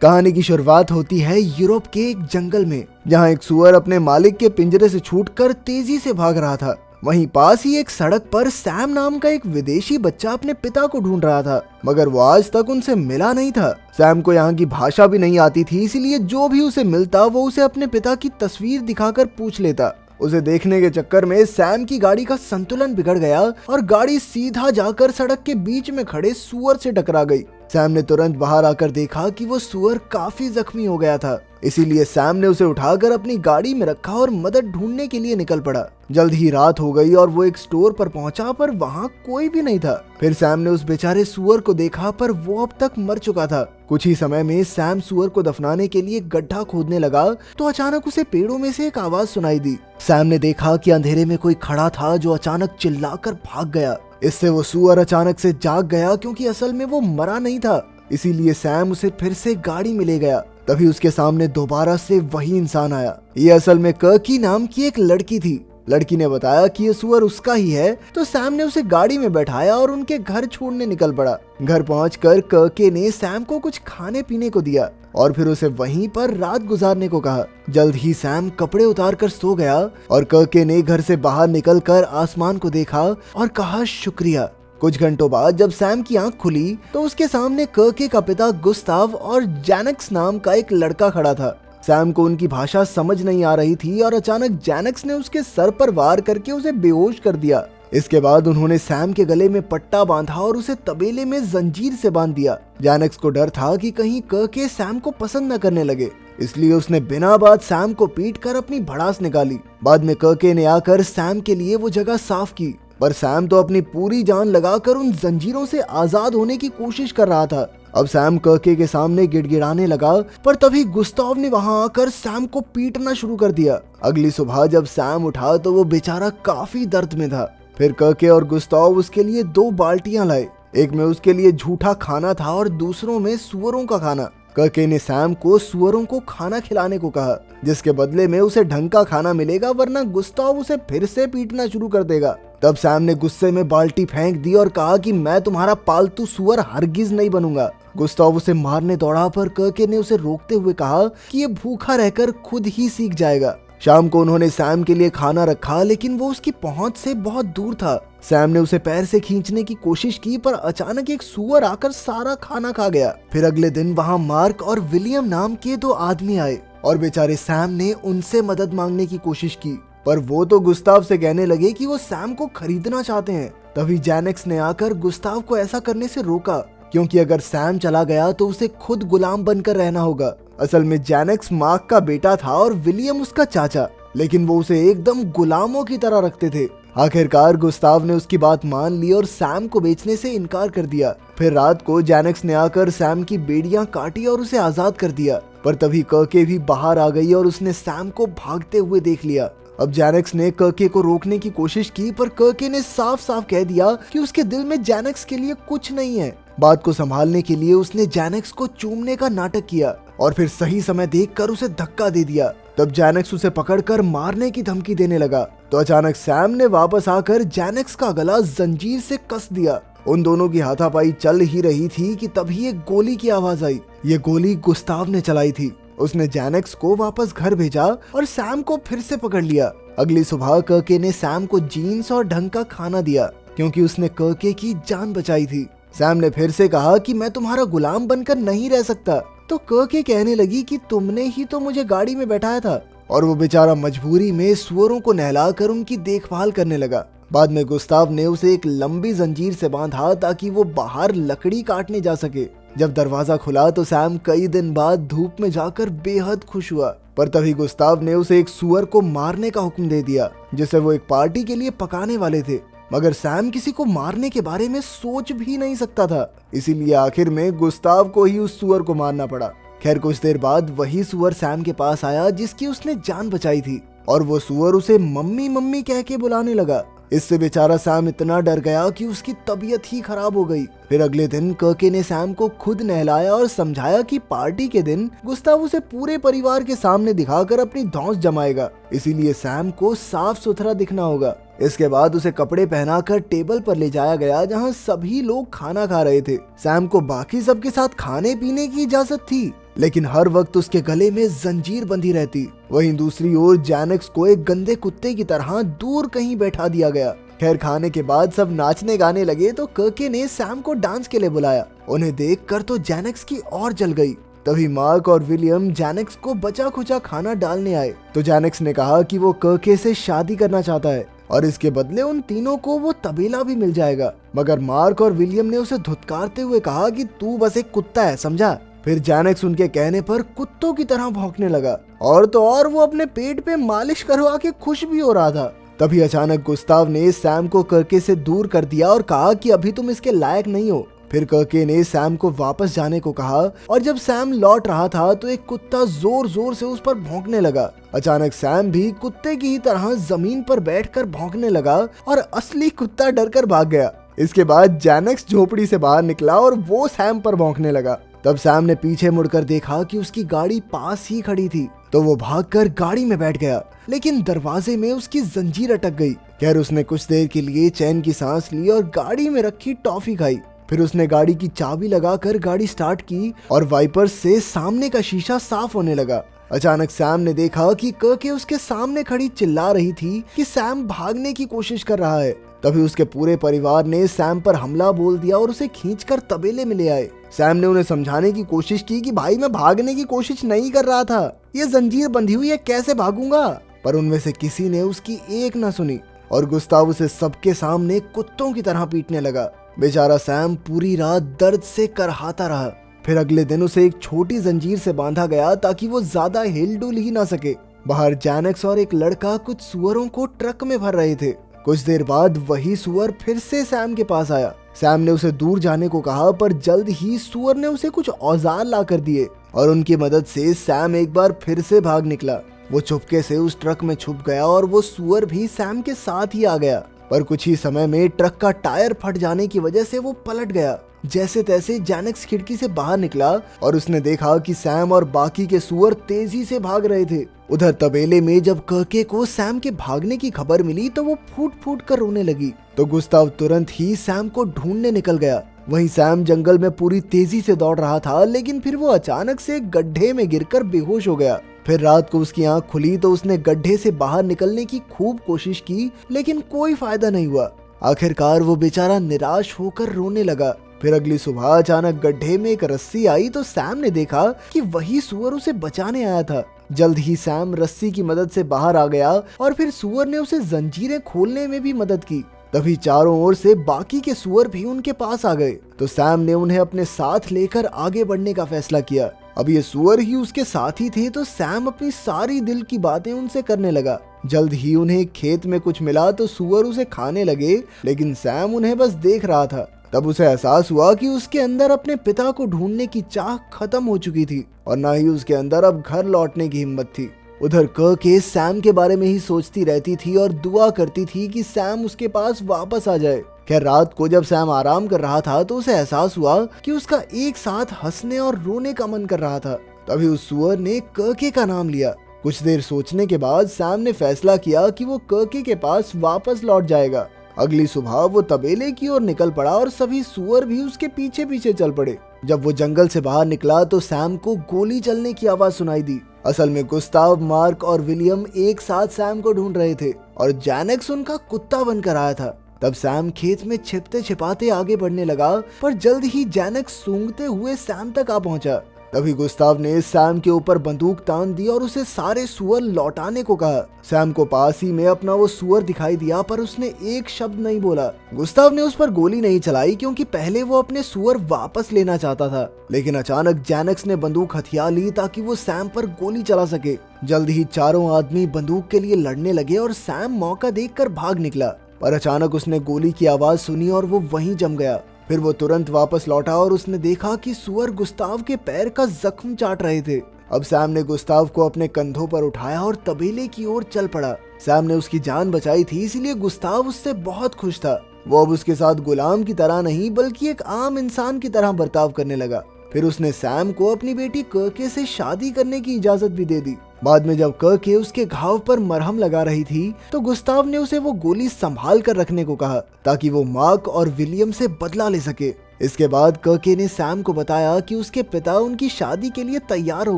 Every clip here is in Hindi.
कहानी की शुरुआत होती है यूरोप के एक जंगल में, जहां एक सुअर अपने मालिक के पिंजरे से छूटकर तेजी से भाग रहा था। वहीं पास ही एक सड़क पर सैम नाम का एक विदेशी बच्चा अपने पिता को ढूंढ रहा था, मगर वो आज तक उनसे मिला नहीं था। सैम को यहाँ की भाषा भी नहीं आती थी, इसलिए जो भी उसे मिलता वो उसे अपने पिता की तस्वीर दिखाकर पूछ लेता। उसे देखने के चक्कर में सैम की गाड़ी का संतुलन बिगड़ गया और गाड़ी सीधा जाकर सड़क के बीच में खड़े सुअर से टकरा गई। सैम ने तुरंत बाहर आकर देखा कि वो सुअर काफी जख्मी हो गया था, इसीलिए सैम ने उसे उठाकर अपनी गाड़ी में रखा और मदद ढूंढने के लिए निकल पड़ा। जल्द ही रात हो गई और वो एक स्टोर पर पहुंचा, पर वहाँ कोई भी नहीं था। फिर सैम ने उस बेचारे सुअर को देखा, पर वो अब तक मर चुका था। कुछ ही समय में सैम सुअर को दफनाने के लिए गड्ढा खोदने लगा तो अचानक उसे पेड़ों में से एक आवाज सुनाई दी। सैम ने देखा कि अंधेरे में कोई खड़ा था जो अचानक चिल्लाकर भाग गया। इससे वो सुअर अचानक से जाग गया, क्योंकि असल में वो मरा नहीं था। इसीलिए सैम उसे फिर से गाड़ी में ले गया। तभी उसके सामने दोबारा से वही इंसान आया। ये असल में कर्की नाम की एक लड़की थी। लड़की ने बताया कि ये सुअर उसका ही है, तो सैम ने उसे गाड़ी में बैठाया और उनके घर छोड़ने निकल पड़ा। घर पहुंचकर कर्के ने सैम को कुछ खाने पीने को दिया और फिर उसे वहीं पर रात गुजारने को कहा। जल्द ही सैम कपड़े उतारकर सो गया और कर्के ने घर से बाहर निकलकर आसमान को देखा और कहा शुक्रिया। कुछ घंटों बाद जब सैम की आंख खुली तो उसके सामने कर्के का पिता गुस्ताव और जैनक्स नाम का एक लड़का खड़ा था। सैम को उनकी भाषा समझ नहीं आ रही थी और अचानक जैनक्स ने उसके सर पर वार करके उसे बेहोश कर दिया। इसके बाद उन्होंने सैम के गले में पट्टा बांधा और उसे तबेले में जंजीर से बांध दिया। जैनक्स को डर था कि कहीं कर्के सैम को पसंद न करने लगे, इसलिए उसने बिना बात सैम को पीट कर अपनी भड़ास निकाली। बाद में कर्के ने आकर सैम के लिए वो जगह साफ की, पर सैम तो अपनी पूरी जान लगाकर उन जंजीरों से आजाद होने की कोशिश कर रहा था। अब सैम कर्के के सामने गिड़गिड़ाने लगा, पर तभी गुस्ताव ने वहां आकर सैम को पीटना शुरू कर दिया। अगली सुबह जब सैम उठा तो वो बेचारा काफी दर्द में था। फिर कर्के और गुस्ताव उसके लिए 2 बाल्टियां लाए। एक में उसके लिए झूठा खाना था और दूसरों में सुअरों का खाना। कर्के ने सैम को सुअरों को खाना खिलाने को कहा, जिसके बदले में उसे ढंग का खाना मिलेगा, वरना गुस्ताव उसे फिर से पीटना शुरू कर देगा। तब सैम ने गुस्से में बाल्टी फेंक दी और कहा कि मैं तुम्हारा पालतू सुअर हरगिज नहीं बनूंगा। गुस्ताव उसे मारने दौड़ा, पर कर्के ने उसे रोकते हुए कहा कि ये भूखा रहकर खुद ही सीख जाएगा। शाम को उन्होंने सैम के लिए खाना रखा, लेकिन वो उसकी पहुंच से बहुत दूर था। सैम ने उसे पैर से खींचने की कोशिश की, पर अचानक एक सुअर आकर सारा खाना खा गया। फिर अगले दिन वहां मार्क और विलियम नाम के 2 आदमी आए और बेचारे सैम ने उनसे मदद मांगने की कोशिश की, पर वो तो गुस्ताव से कहने लगे कि वो सैम को खरीदना चाहते हैं। तभी जैनक्स ने आकर गुस्ताव को ऐसा करने से रोका, क्योंकि अगर सैम चला गया तो उसे खुद गुलाम बनकर रहना होगा। असल में जैनक्स मार्क का बेटा था और विलियम उसका चाचा, लेकिन वो उसे एकदम गुलामों की तरह रखते थे। आखिरकार गुस्ताव ने उसकी बात मान ली और सैम को बेचने से इनकार कर दिया। फिर रात को जैनक्स ने आकर सैम की बेड़ियां काटी और उसे आजाद कर दिया, पर तभी कर्के भी बाहर आ गई और उसने सैम को भागते हुए देख लिया। अब जैनक्स ने कर्के को रोकने की कोशिश की, पर कर्के ने साफ साफ कह दिया कि उसके दिल में जैनक्स के लिए कुछ नहीं है। बात को संभालने के लिए उसने जैनक्स को चूमने का नाटक किया और फिर सही समय देखकर उसे धक्का दे दिया। तब जैनक्स उसे पकड़कर मारने की धमकी देने लगा, तो अचानक सैम ने वापस आकर जैनक्स का गला जंजीर से कस दिया। उन दोनों की हाथापाई चल ही रही थी कि तभी एक गोली की आवाज आई। ये गोली गुस्ताव ने चलाई थी। उसने जैनक्स को वापस घर भेजा और सैम को फिर से पकड़ लिया। अगली सुबह कर्के ने सैम को जीन्स और ढंग का खाना दिया, क्योंकि उसने कर्के की जान बचाई थी। सैम ने फिर से कहा कि मैं तुम्हारा गुलाम बनकर नहीं रह सकता, तो कर्के कहने लगी कि तुमने ही तो मुझे गाड़ी में बैठाया था, और वो बेचारा मजबूरी में सुअरों को नहलाकर उनकी देखभाल करने लगा। बाद में गुस्ताव ने उसे एक लंबी जंजीर से बांधा ताकि वो बाहर लकड़ी काटने जा सके। जब दरवाजा खुला तो सैम कई दिन बाद धूप में जाकर बेहद खुश हुआ, पर तभी गुस्ताव ने उसे एक सुअर को मारने का हुक्म दे दिया, जिसे वो एक पार्टी के लिए पकाने वाले थे। मगर सैम किसी को मारने के बारे में सोच भी नहीं सकता था, इसीलिए आखिर में गुस्ताव को ही उस सुअर को मारना पड़ा। खैर कुछ देर बाद वही सुअर सैम के पास आया जिसकी उसने जान बचाई थी, और वो सुअर उसे मम्मी मम्मी कह के बुलाने लगा। इससे बेचारा सैम इतना डर गया कि उसकी तबीयत ही खराब हो गई। फिर अगले दिन कर्के ने सैम को खुद नहलाया और समझाया कि पार्टी के दिन गुस्ताव उसे पूरे परिवार के सामने दिखाकर अपनी धौंस जमाएगा, इसीलिए सैम को साफ सुथरा दिखना होगा। इसके बाद उसे कपड़े पहनाकर टेबल पर ले जाया गया, जहां सभी लोग खाना खा रहे थे। सैम को बाकी सबके साथ खाने पीने की इजाजत थी, लेकिन हर वक्त उसके गले में जंजीर बंधी रहती। वहीं दूसरी ओर जैनेक्स को एक गंदे कुत्ते की तरह दूर कहीं बैठा दिया गया। खैर खाने के बाद सब नाचने गाने लगे तो कर्के ने सैम को डांस के लिए बुलाया। उन्हें देखकर तो जैनेक्स की और जल गई। तभी मार्क और विलियम जैनेक्स को बचा खुचा खाना डालने आए तो जैनेक्स ने कहा कि वो कर्के से शादी करना चाहता है और इसके बदले उन तीनों को वो तबेला भी मिल जाएगा। मगर मार्क और विलियम ने उसे धुतकारते हुए कहा कि तू बस एक कुत्ता है, समझा। फिर जैनेक्स उनके कहने पर कुत्तों की तरह भौंकने लगा और तो और वो अपने पेट पे मालिश करवा के खुश भी हो रहा था। तभी अचानक गुस्ताव ने सैम को कर्के से दूर कर दिया और कहा कि अभी तुम इसके लायक नहीं हो। फिर कर्के ने सैम को वापस जाने को कहा और जब सैम लौट रहा था तो एक कुत्ता जोर जोर से उस पर भौंकने लगा। अचानक सैम भी कुत्ते की ही तरह जमीन पर बैठकर भौंकने लगा और असली कुत्ता डरकर भाग गया। इसके बाद जैनेक्स झोपड़ी से बाहर निकला और वो सैम पर भौंकने लगा। तब सैम ने पीछे मुड़कर देखा कि उसकी गाड़ी पास ही खड़ी थी तो वो भागकर गाड़ी में बैठ गया, लेकिन दरवाजे में उसकी जंजीर अटक गई। खैर उसने कुछ देर के लिए चैन की सांस ली और गाड़ी में रखी टॉफी खाई। फिर उसने गाड़ी की चाबी लगाकर गाड़ी स्टार्ट की और वाइपर से सामने का शीशा साफ होने लगा। अचानक सैम ने देखा कि कर्के उसके सामने खड़ी चिल्ला रही थी कि सैम भागने की कोशिश कर रहा है। तभी उसके पूरे परिवार ने सैम पर हमला बोल दिया और उसे खींचकर तबेले में ले आए। सैम ने उन्हें समझाने की कोशिश की कि भाई मैं भागने की कोशिश नहीं कर रहा था, ये जंजीर बंधी हुई है, कैसे भागूंगा। पर उनमें से किसी ने उसकी एक न सुनी और गुस्ताव उसे सबके सामने कुत्तों की तरह पीटने लगा। बेचारा सैम पूरी रात दर्द से करहाता रहा। फिर अगले दिन उसे एक छोटी जंजीर से बांधा गया ताकि वो ज्यादा हिल डुल ही ना सके। बाहर जैनेक्स और एक लड़का कुछ सुअरों को ट्रक में भर रहे थे। कुछ देर बाद वही सुअर फिर से सैम के पास आया। सैम ने उसे दूर जाने को कहा पर जल्द ही सुअर ने उसे कुछ औजार ला कर दिए और उनकी मदद से सैम एक बार फिर से भाग निकला। वो चुपके से उस ट्रक में छुप गया और वो सुअर भी सैम के साथ ही आ गया। पर कुछ ही समय में ट्रक का टायर फट जाने की वजह से वो पलट गया। जैसे तैसे जैनेक्स खिड़की से बाहर निकला और उसने देखा कि सैम और बाकी के सुअर तेजी से भाग रहे थे। उधर तबेले में जब कर्के को सैम के भागने की खबर मिली तो वो फूट फूट कर रोने लगी। तो गुस्ताव तुरंत ही सैम को ढूंढने निकल गया। वहीं सैम जंगल में पूरी तेजी से दौड़ रहा था, लेकिन फिर वो अचानक से एक गड्ढे में गिरकर बेहोश हो गया। फिर रात को उसकी आंख खुली तो उसने गड्ढे से बाहर निकलने की खूब कोशिश की, लेकिन कोई फायदा नहीं हुआ। आखिरकार वो बेचारा निराश होकर रोने लगा। फिर अगली सुबह अचानक गड्ढे में एक रस्सी आई तो सैम ने देखा कि वही सुअर उसे बचाने आया था। जल्द ही सैम रस्सी की मदद से बाहर आ गया और फिर सुअर ने उसे जंजीरें खोलने में भी मदद की। तभी चारों ओर से बाकी के सुअर भी उनके पास आ गए तो सैम ने उन्हें अपने साथ लेकर आगे बढ़ने का फैसला किया। अब ये सुअर ही उसके साथ ही थे तो सैम अपनी सारी दिल की बातें उनसे करने लगा। जल्द ही उन्हें खेत में कुछ मिला तो सुअर उसे खाने लगे, लेकिन सैम उन्हें बस देख रहा था। तब उसे एहसास हुआ कि उसके अंदर अपने पिता को ढूंढने की चाह खत्म हो चुकी थी और न ही उसके अंदर अब घर लौटने की हिम्मत थी। उधर कर्के सैम के बारे में ही सोचती रहती थी और दुआ करती थी कि सैम उसके पास वापस आ जाए। खैर रात को जब सैम आराम कर रहा था तो उसे एहसास हुआ कि उसका एक साथ हंसने और रोने का मन कर रहा था। तभी उस सुअर ने कर्के का नाम लिया। कुछ देर सोचने के बाद सैम ने फैसला किया कि वो कर्के के पास वापस लौट जाएगा। अगली सुबह वो तबेले की ओर निकल पड़ा और सभी सुअर भी उसके पीछे पीछे चल पड़े। जब वो जंगल से बाहर निकला तो सैम को गोली चलने की आवाज सुनाई दी। असल में गुस्ताव, मार्क और विलियम एक साथ सैम को ढूंढ रहे थे और जैनेक्स उनका कुत्ता बनकर आया था। तब सैम खेत में छिपते छिपाते आगे बढ़ने लगा, पर जल्द ही जैनेक्स सूंघते हुए सैम तक आ पहुंचा। तभी गुस्ताव ने सैम के ऊपर बंदूक तान दी और उसे सारे सुअर लौटाने को कहा। सैम को पास ही में अपना वो सुअर दिखाई दिया, पर उसने एक शब्द नहीं बोला। गुस्ताव ने उस पर गोली नहीं चलाई क्योंकि पहले वो अपने सुअर वापस लेना चाहता था, लेकिन अचानक जैनेक्स ने बंदूक हथिया ली ताकि वो सैम पर गोली चला सके। जल्द ही चारों आदमी बंदूक के लिए लड़ने लगे और सैम मौका देखकर भाग निकला, पर अचानक उसने गोली की आवाज सुनी और वो वहीं जम गया। फिर वो तुरंत वापस लौटा और उसने देखा कि सुअर गुस्ताव के पैर का जख्म चाट रहे थे। अब सैम ने गुस्ताव को अपने कंधों पर उठाया और तबेले की ओर चल पड़ा। सैम ने उसकी जान बचाई थी, इसलिए गुस्ताव उससे बहुत खुश था। वो अब उसके साथ गुलाम की तरह नहीं बल्कि एक आम इंसान की तरह बर्ताव करने लगा। फिर उसने सैम को अपनी बेटी कर्के से शादी करने की इजाजत भी दे दी। बाद में जब कर्के उसके घाव पर मरहम लगा रही थी तो गुस्ताव ने उसे वो गोली संभाल कर रखने को कहा ताकि वो मार्क और विलियम से बदला ले सके। इसके बाद कर्के ने सैम को बताया कि उसके पिता उनकी शादी के लिए तैयार हो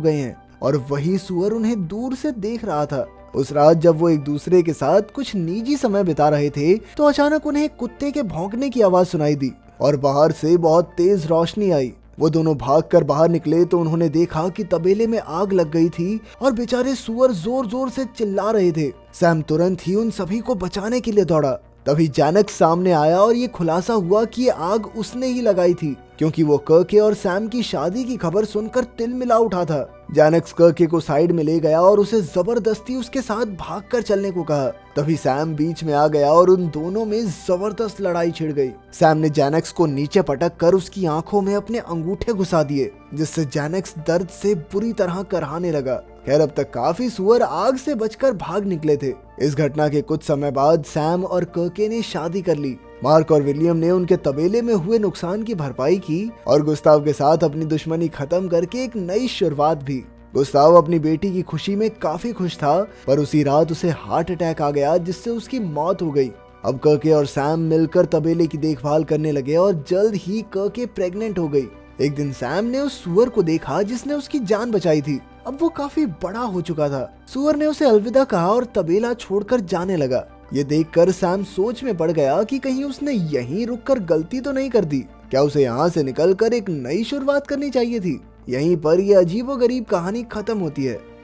गए हैं और वही सुअर उन्हें दूर से देख रहा था। उस रात जब वो एक दूसरे के साथ कुछ निजी समय बिता रहे थे तो अचानक उन्हें एक कुत्ते के भौंकने की आवाज सुनाई दी और बाहर से बहुत तेज रोशनी आई। वो दोनों भागकर बाहर निकले तो उन्होंने देखा कि तबेले में आग लग गई थी और बेचारे सुअर जोर जोर से चिल्ला रहे थे। सैम तुरंत ही उन सभी को बचाने के लिए दौड़ा। तभी जैनक्स सामने आया और ये खुलासा हुआ कि ये आग उसने ही लगाई थी, क्योंकि वो कर्के और सैम की शादी की खबर सुनकर तिलमिला उठा था। जैनक्स कर्के को साइड में ले गया और उसे जबरदस्ती उसके साथ भागकर चलने को कहा। तभी सैम बीच में आ गया और उन दोनों में जबरदस्त लड़ाई छिड़ गई। सैम ने जैनक्स को नीचे पटक कर उसकी आंखों में अपने अंगूठे घुसा दिए, जिससे जैनक्स दर्द से बुरी तरह कराहने लगा। खैर, अब तक काफी सुअर आग से बचकर भाग निकले थे। इस घटना के कुछ समय बाद सैम और कर्के ने शादी कर ली। मार्क और विलियम ने उनके तबेले में हुए नुकसान की भरपाई की और गुस्ताव के साथ अपनी दुश्मनी खत्म करके एक नई शुरुआत भी। गुस्ताव अपनी बेटी की खुशी में काफी खुश था, पर उसी रात उसे हार्ट अटैक आ गया, जिससे उसकी मौत हो गई। अब कर्के और सैम मिलकर तबेले की देखभाल करने लगे और जल्द ही कर्के प्रेग्नेंट हो गई। एक दिन सैम ने उस सुअर को देखा जिसने उसकी जान बचाई थी। अब वो काफी बड़ा हो चुका था। सुअर ने उसे अलविदा कहा और तबेला छोड़कर जाने लगा। ये देखकर सैम सोच में पड़ गया कि कहीं उसने यहीं रुककर गलती तो नहीं कर दी। क्या उसे यहाँ से निकलकर एक नई शुरुआत करनी चाहिए थी। यहीं पर यह अजीबोगरीब कहानी खत्म होती है।